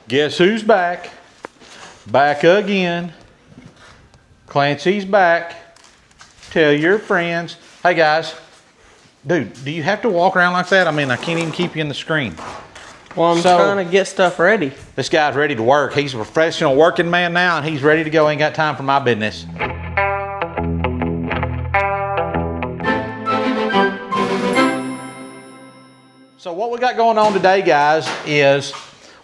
Guess who's back? Back again. Clancy's back. Tell your friends. Hey guys, dude, do you have to walk around like that? I mean, I can't even keep you in the screen. Well, I'm trying to get stuff ready. This guy's ready to work. He's a professional working man now, and he's ready to go. Ain't got time for my business. So what we got going on today, guys, is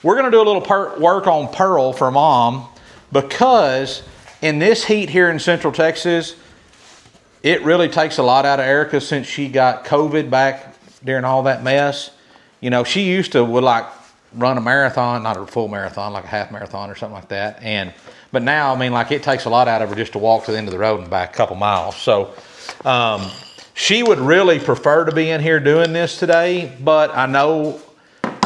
we're going to do a little work on Pearl for Mom, because in this heat here in Central Texas, it really takes a lot out of Erika since she got COVID back during all that mess. You know, she used to would like run a marathon, not a full marathon, like a half marathon or something like that. But now, I mean, like it takes a lot out of her just to walk to the end of the road and back a couple miles. So she would really prefer to be in here doing this today, but I know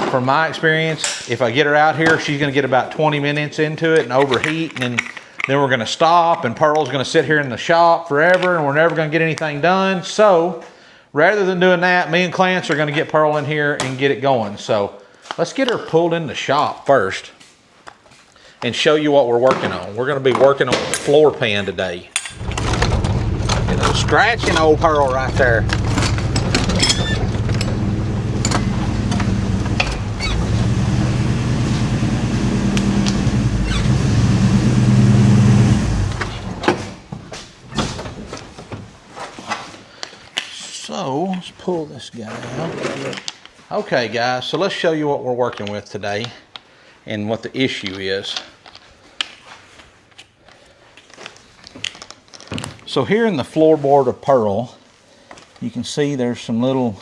from my experience, if I get her out here, she's gonna get about 20 minutes into it and overheat, and then we're gonna stop, and Pearl's gonna sit here in the shop forever, and we're never gonna get anything done. So rather than doing that, me and Clance are gonna get Pearl in here and get it going. So let's get her pulled in the shop first and show you what we're working on. We're gonna be working on the floor pan today. You know, scratching old Pearl right there. So let's pull this guy out. Okay guys, so let's show you what we're working with today and what the issue is. So here in the floorboard of Pearl, you can see there's some little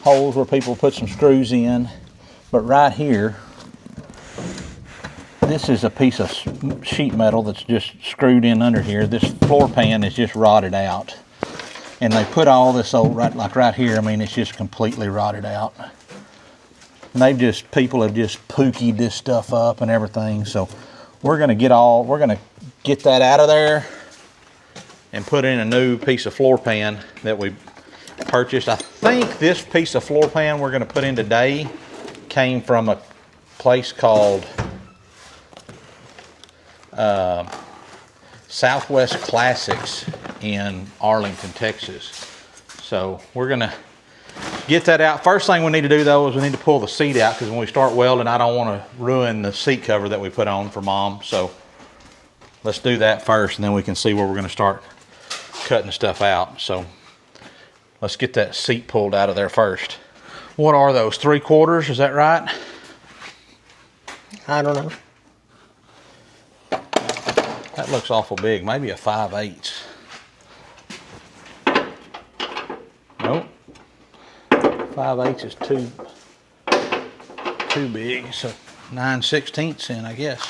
holes where people put some screws in, but right here, this is a piece of sheet metal that's just screwed in under here. This floor pan is just rotted out. And they put all this old, right here, I mean, it's just completely rotted out. And people have just pookied this stuff up and everything. So we're gonna get that out of there and put in a new piece of floor pan that we purchased. I think this piece of floor pan we're gonna put in today came from a place called Southwest Classics in Arlington, Texas. So we're gonna get that out. First thing we need to do though is we need to pull the seat out, because when we start welding, I don't want to ruin the seat cover that we put on for Mom. So let's do that first, and then we can see where we're gonna start cutting stuff out. So let's get that seat pulled out of there first. What are those, 3/4? Is that right? I don't know. That looks awful big. Maybe a 5/8. Nope. 5/8 is too big. So 9/16 in, I guess.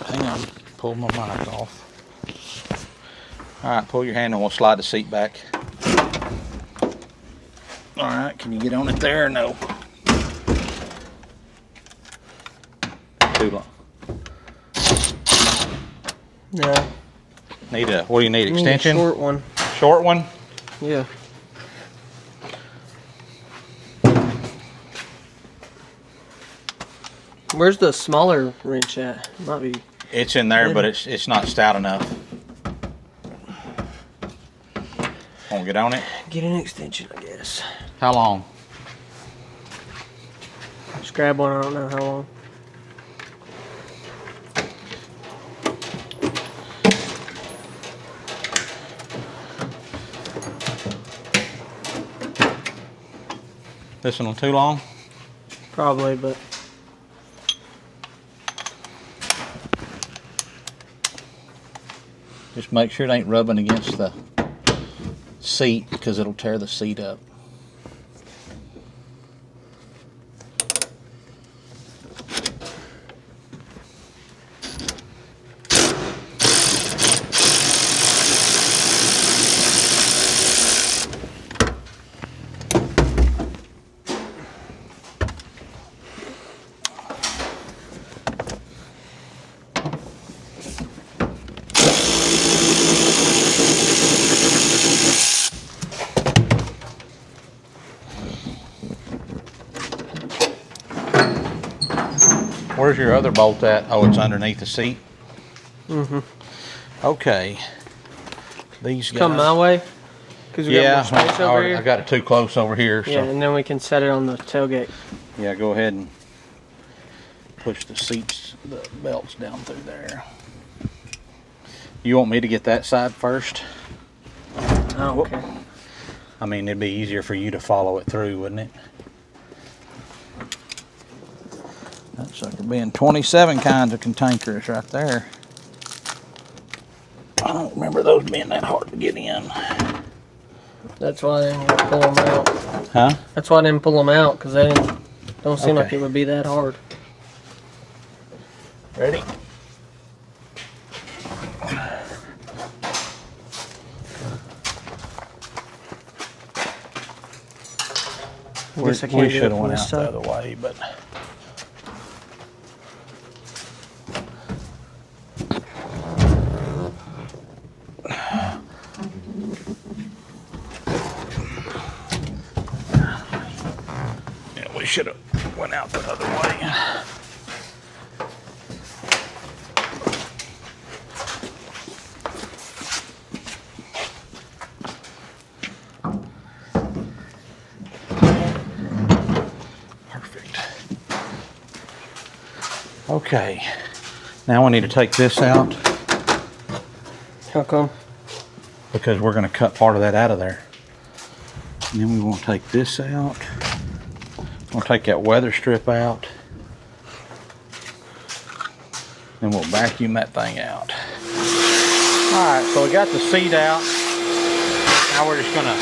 Hang on, pull my mic off. All right, pull your hand and we'll slide the seat back. All right, can you get on it there or no? Too long. Yeah. What do you need, extension? Need a short one. Short one? Yeah. Where's the smaller wrench at? Might be. It's in there, but it's not stout enough. Want to get on it? Get an extension, I guess. How long? Just grab one, I don't know how long. This one too long? Probably, but. Just make sure it ain't rubbing against the seat, because it'll tear the seat up. Where's your other bolt at? Oh, it's underneath the seat. Mm-hmm. Okay. These guys. Come my way. Cause we got more space over here. I got it too close over here. Yeah, so. and then we can set it on the tailgate. Yeah, go ahead and push the seats, the belts down through there. You want me to get that side first? Oh, okay. I mean, it'd be easier for you to follow it through, wouldn't it? That sucker being 27 kinds of cantankerous right there. I don't remember those being that hard to get in. That's why I didn't pull them out. Huh? That's why I didn't pull them out, because they don't seem like it would be that hard. Ready? We should have went out the other way, but yeah, we should have went out the other way. Okay, now we need to take this out. How come? Because we're going to cut part of that out of there. And then we want to take this out. We'll take that weather strip out. Then we'll vacuum that thing out. Alright, so we got the seat out. Now we're just going to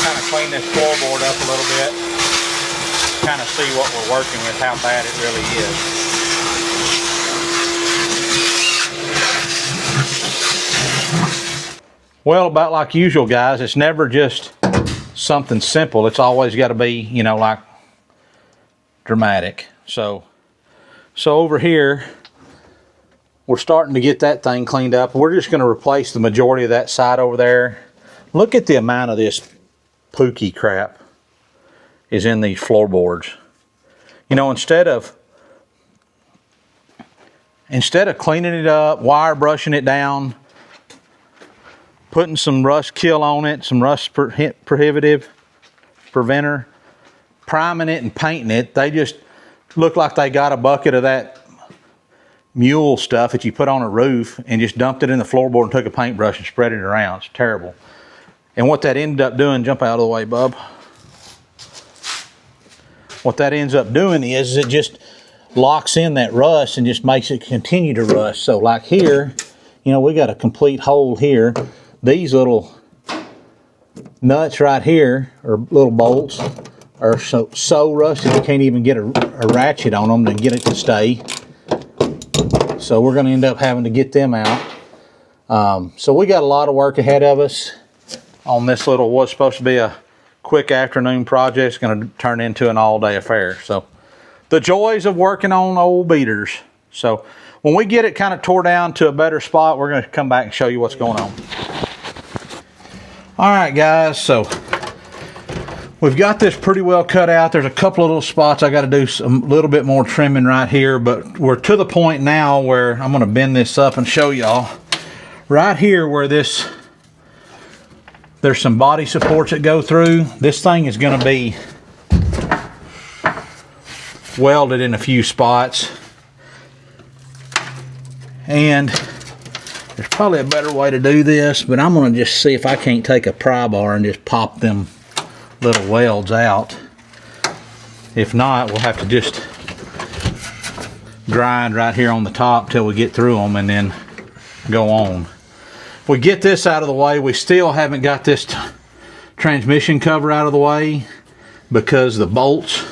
kind of clean this floorboard up a little bit. Kind of see what we're working with, how bad it really is. Well, about like usual, guys, it's never just something simple. It's always got to be, you know, like dramatic. So over here, we're starting to get that thing cleaned up. We're just going to replace the majority of that side over there. Look at the amount of this pooky crap is in these floorboards. You know, instead of cleaning it up, wire brushing it down, putting some rust kill on it, some rust preventer, priming it and painting it, they just look like they got a bucket of that mule stuff that you put on a roof and just dumped it in the floorboard and took a paintbrush and spread it around. It's terrible. And what that ended up doing, jump out of the way, bub. What that ends up doing is it just locks in that rust and just makes it continue to rust. So like here, you know, we got a complete hole here. These little nuts right here, or little bolts, are so rusted you can't even get a ratchet on them to get it to stay. So we're going to end up having to get them out. So we got a lot of work ahead of us on this little, what's supposed to be a quick afternoon project. It's going to turn into an all-day affair. So the joys of working on old beaters. So when we get it kind of tore down to a better spot, we're going to come back and show you what's going on. All right, guys, so we've got this pretty well cut out. There's a couple of little spots I got to do a little bit more trimming right here, but we're to the point now where I'm going to bend this up and show y'all. Right here where there's some body supports that go through. This thing is going to be welded in a few spots. And there's probably a better way to do this, but I'm going to just see if I can't take a pry bar and just pop them little welds out. If not, we'll have to just grind right here on the top till we get through them and then go on. If we get this out of the way, we still haven't got this transmission cover out of the way because the bolts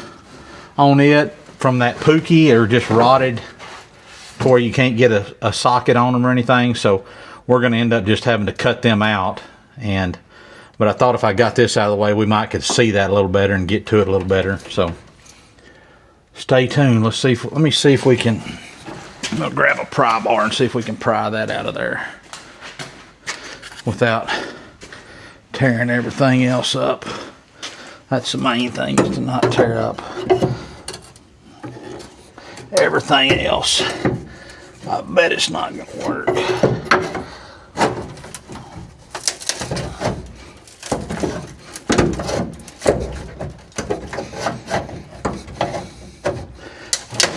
on it from that pooky are just rotted to where you can't get a socket on them or anything. So we're going to end up just having to cut them out. But I thought if I got this out of the way, we might could see that a little better and get to it a little better. So stay tuned. Let me see if we can. I'm gonna grab a pry bar and see if we can pry that out of there without tearing everything else up. That's the main thing, is to not tear up everything else. I bet it's not gonna work.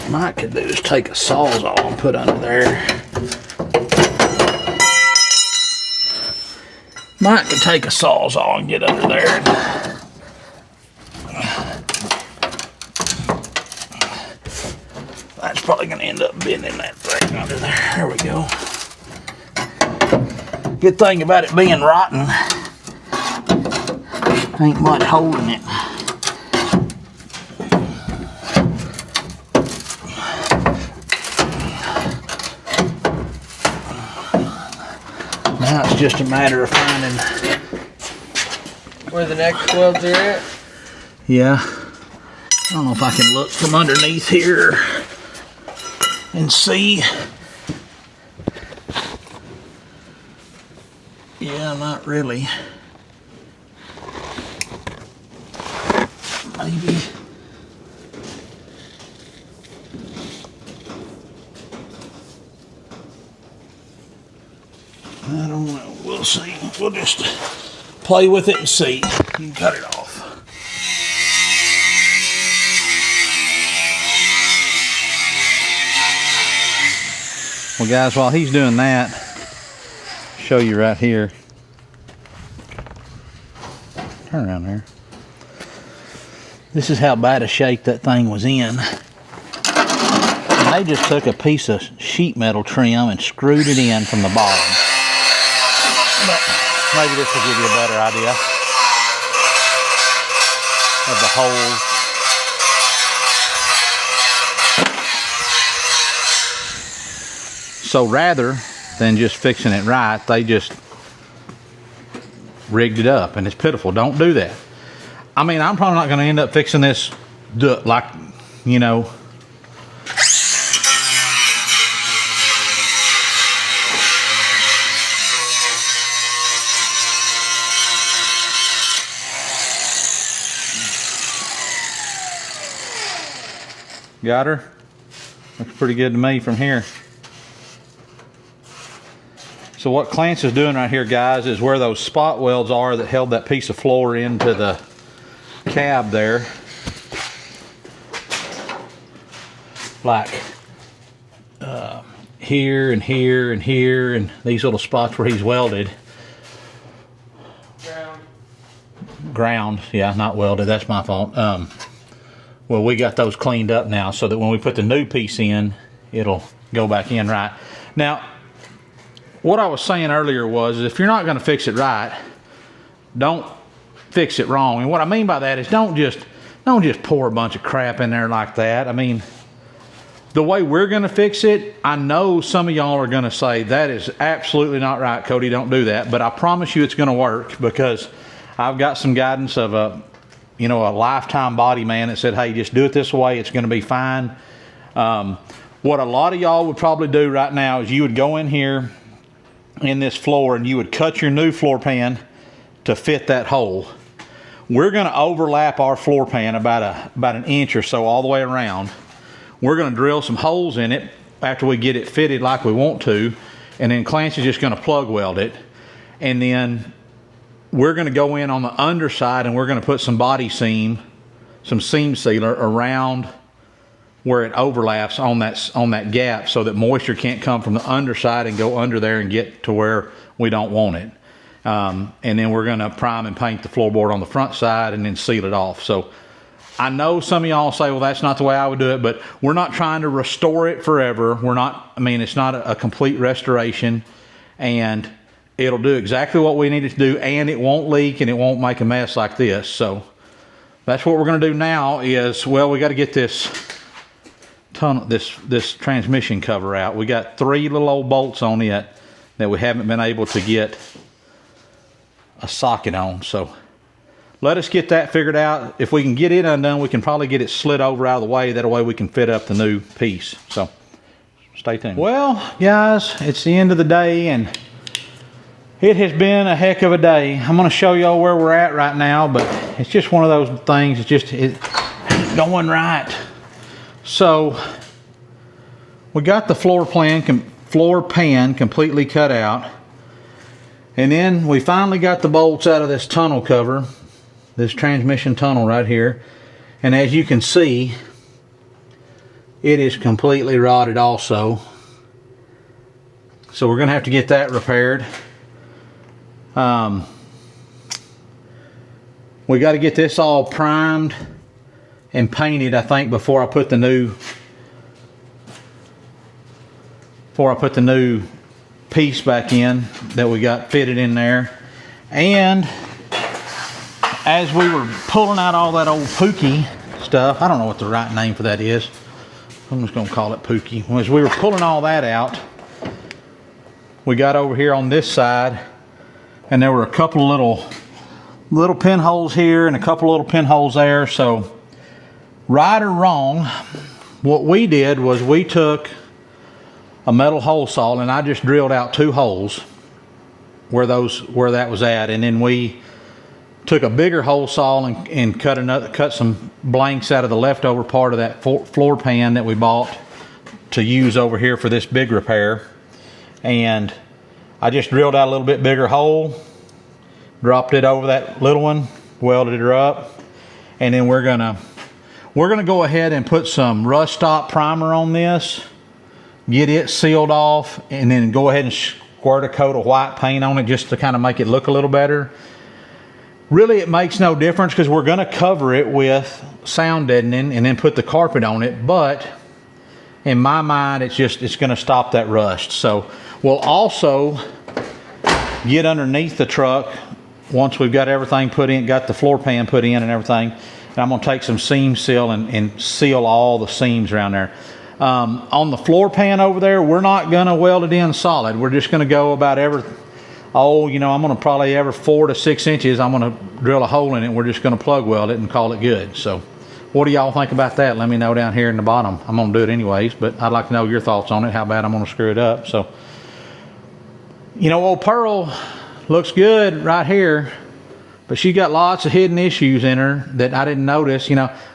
What I could do is take a sawzall and put under there. Might could take a sawzall and get under there. That's probably going to end up bending that thing under there. There we go. Good thing about it being rotten, ain't much holding it. Now it's just a matter of finding where the next welds are at. Yeah. I don't know if I can look from underneath here and see. Yeah, not really. Maybe. I don't know. We'll see. We'll just play with it and see. You can cut it off. Well, guys, while he's doing that, show you right here. Turn around there. This is how bad a shape that thing was in. And they just took a piece of sheet metal trim and screwed it in from the bottom. But maybe this will give you a better idea of the holes. So rather than just fixing it right, they just rigged it up, and it's pitiful. Don't do that. I mean, I'm probably not going to end up fixing this like, you know, got her? Looks pretty good to me from here. So what Clancy's doing right here, guys, is where those spot welds are that held that piece of floor into the cab there. Like here and here and here and these little spots where he's welded. Ground, yeah, not welded, that's my fault. Well, we got those cleaned up now so that when we put the new piece in, it'll go back in right. Now, what I was saying earlier was, if you're not going to fix it right, don't fix it wrong. And what I mean by that is don't just pour a bunch of crap in there like that. I mean, the way we're going to fix it, I know some of y'all are going to say, that is absolutely not right, Cody, don't do that. But I promise you it's going to work, because I've got some guidance of a lifetime body man that said, hey, just do it this way, it's going to be fine. What a lot of y'all would probably do right now is you would go in here in this floor and you would cut your new floor pan to fit that hole. We're going to overlap our floor pan about an inch or so all the way around. We're going to drill some holes in it after we get it fitted like we want to, and then Clancy's just going to plug weld it, and then we're going to go in on the underside and we're going to put some body seam, some seam sealer around where it overlaps on that gap, so that moisture can't come from the underside and go under there and get to where we don't want it. And then we're going to prime and paint the floorboard on the front side and then seal it off. So I know some of y'all say, well, that's not the way I would do it, but we're not trying to restore it forever. It's not a complete restoration, and it'll do exactly what we need it to do, and it won't leak and it won't make a mess like this. So that's what we're going to do now is, well, we got to get this tunnel, this transmission cover out. We got 3 little old bolts on it that we haven't been able to get a socket on. So let us get that figured out. If we can get it undone, we can probably get it slid over out of the way. That way we can fit up the new piece. So stay tuned. Well, guys, it's the end of the day, and it has been a heck of a day. I'm going to show y'all where we're at right now, but it's just one of those things. It's going right. So we got the floor pan completely cut out. And then we finally got the bolts out of this tunnel cover, this transmission tunnel right here. And as you can see, it is completely rotted also. So we're gonna have to get that repaired. We got to get this all primed and painted, I think, before I put the new piece back in that we got fitted in there. And as we were pulling out all that old pooky stuff, I don't know what the right name for that is. I'm just gonna call it pooky. As we were pulling all that out, we got over here on this side, and there were a couple of little pinholes here and a couple little pinholes there. So right or wrong, what we did was we took a metal hole saw and I just drilled out 2 holes where that was at, and then we took a bigger hole saw and cut some blanks out of the leftover part of that floor pan that we bought to use over here for this big repair. And I just drilled out a little bit bigger hole, dropped it over that little one, welded her up, and then we're gonna go ahead and put some rust stop primer on this, get it sealed off, and then go ahead and squirt a coat of white paint on it just to kind of make it look a little better. Really, it makes no difference because we're gonna cover it with sound deadening and then put the carpet on it, but in my mind, it's gonna stop that rust. So we'll also get underneath the truck once we've got everything put in, got the floor pan put in and everything. And I'm gonna take some seam seal and seal all the seams around there. On the floor pan over there, we're not gonna weld it in solid. We're just gonna go about I'm gonna probably every 4 to 6 inches, I'm gonna drill a hole in it, and we're just gonna plug weld it and call it good. So what do y'all think about that? Let me know down here in the bottom. I'm gonna do it anyways, but I'd like to know your thoughts on it, how bad I'm gonna screw it up. So, old Pearl looks good right here, but she got lots of hidden issues in her that I didn't notice,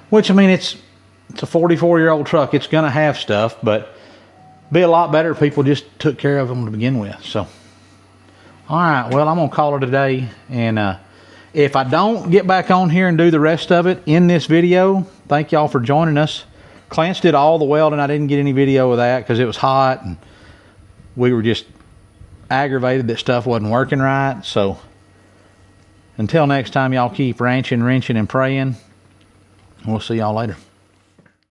which, I mean, it's a 44-year-old truck. It's gonna have stuff, but be a lot better if people just took care of them to begin with. So, all right, well, I'm gonna call it a day, and if I don't get back on here and do the rest of it in this video, thank y'all for joining us. Clance did all the welding. I didn't get any video of that because it was hot and we were just aggravated that stuff wasn't working right. So until next time, y'all keep wrenching, and praying. We'll see y'all later.